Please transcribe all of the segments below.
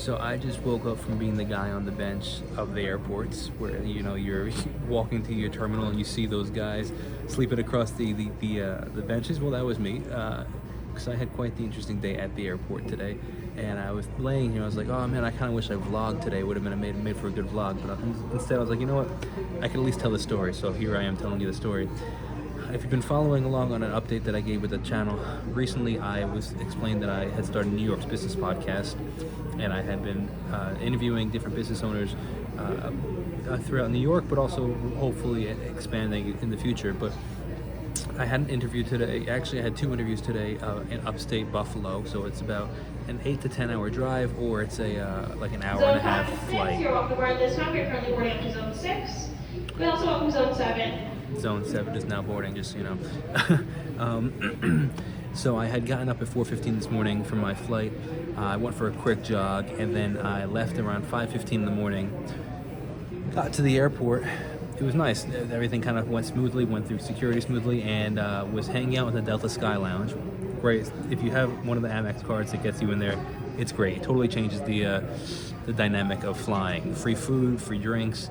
So I just woke up from being the guy on the bench of the airports, where you're walking to your terminal and you see those guys sleeping across the benches. Well, that was me, because I had quite the interesting day at the airport today. And I was laying here, I was like, oh man, I kind of wish I vlogged today. Would have been made for a good vlog. But instead, I was like, you know what? I can at least tell the story. So here I am telling you the story. If you've been following along on an update that I gave with the channel, recently I was explained that I had started New York's business podcast, and I had been interviewing different business owners throughout New York, but also hopefully expanding in the future. But I had an interview today. Actually, I had 2 interviews today in upstate Buffalo, so it's about an 8 to 10 hour drive, or it's like an hour and a half flight. You're welcome to board this time. You're currently boarding up to Zone 6. We also welcome Zone 7. Zone 7 is now boarding, just so you know. So I had gotten up at 4:15 this morning for my flight. I went for a quick jog, and then I left around 5:15 in the morning. Got to the airport. It was nice. Everything kind of went smoothly, went through security smoothly, and was hanging out in the Delta Sky Lounge. Great. If you have one of the Amex cards that gets you in there, it's great. It totally changes the dynamic of flying. Free food, free drinks.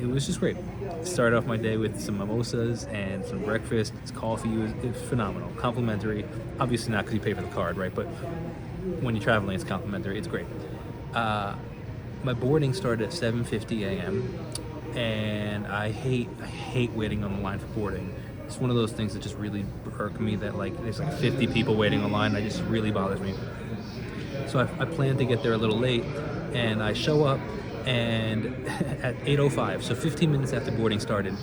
It was just great. Started off my day with some mimosas and some breakfast. Coffee. It was phenomenal. Complimentary. Obviously not because you pay for the card, right? But when you're traveling, it's complimentary. It's great. My boarding started at 7:50 a.m. and I hate waiting on the line for boarding. It's one of those things that just really irk me, that like there's like 50 people waiting online. That just really bothers me. So I planned to get there a little late, and I show up and at 8:05, so 15 minutes after boarding started,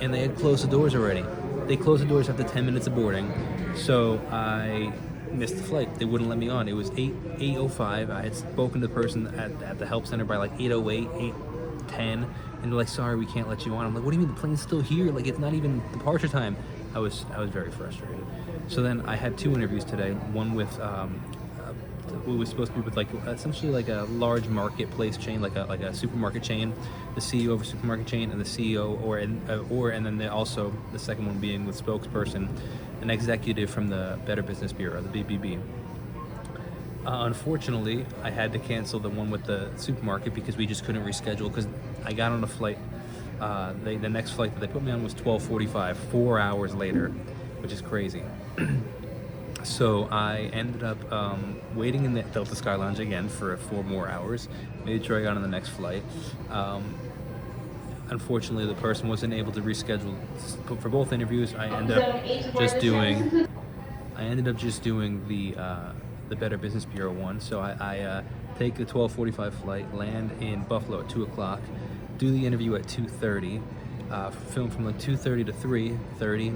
and they had closed the doors already. They closed the doors after 10 minutes of boarding, so I missed the flight. They wouldn't let me on. It was 8:05. I had spoken to the person at the help center by like 8:08, 8:10, and they're like, sorry, we can't let you on. I'm like, what do you mean, the plane's still here? Like, it's not even departure time. I was very frustrated. So then I had 2 interviews today. One with we was supposed to be with like essentially like a large marketplace chain, like a supermarket chain, the CEO of a supermarket chain, and the CEO and then also the second one being with spokesperson, an executive from the Better Business Bureau, the BBB. Unfortunately, I had to cancel the one with the supermarket because we just couldn't reschedule, because I got on a flight. The next flight that they put me on was 12:45, 4 hours later, which is crazy. So I ended up waiting in the Delta Sky Lounge again for 4 more hours, made sure I got on the next flight. Unfortunately, the person wasn't able to reschedule for both interviews. I ended up just doing the Better Business Bureau one. So I take the 12:45 flight, land in Buffalo at 2 o'clock, do the interview at 2:30, film from like 2:30 to 3:30.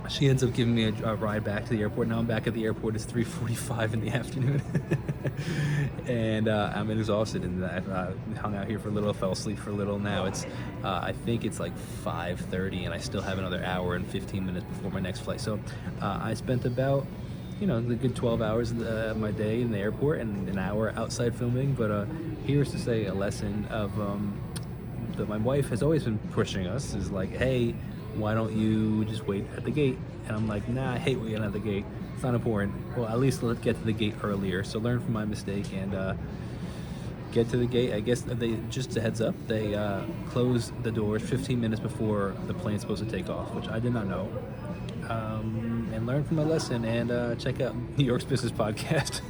She ends up giving me a ride back to the airport. Now I'm back at the airport. It's 3:45 in the afternoon. And I'm exhausted, and I hung out here for a little, fell asleep for a little. Now it's, I think it's like 5:30, and I still have another hour and 15 minutes before my next flight. So I spent about, the good 12 hours of my day in the airport and an hour outside filming. But here's to say a lesson of that my wife has always been pushing us, is like, hey, why don't you just wait at the gate? And I'm like, nah, I hate waiting at the gate. It's not important. Well, at least let's get to the gate earlier. So learn from my mistake and get to the gate. I guess they, just a heads up, they close the doors 15 minutes before the plane's supposed to take off, which I did not know. And learn from my lesson, and check out New York's Business Podcast.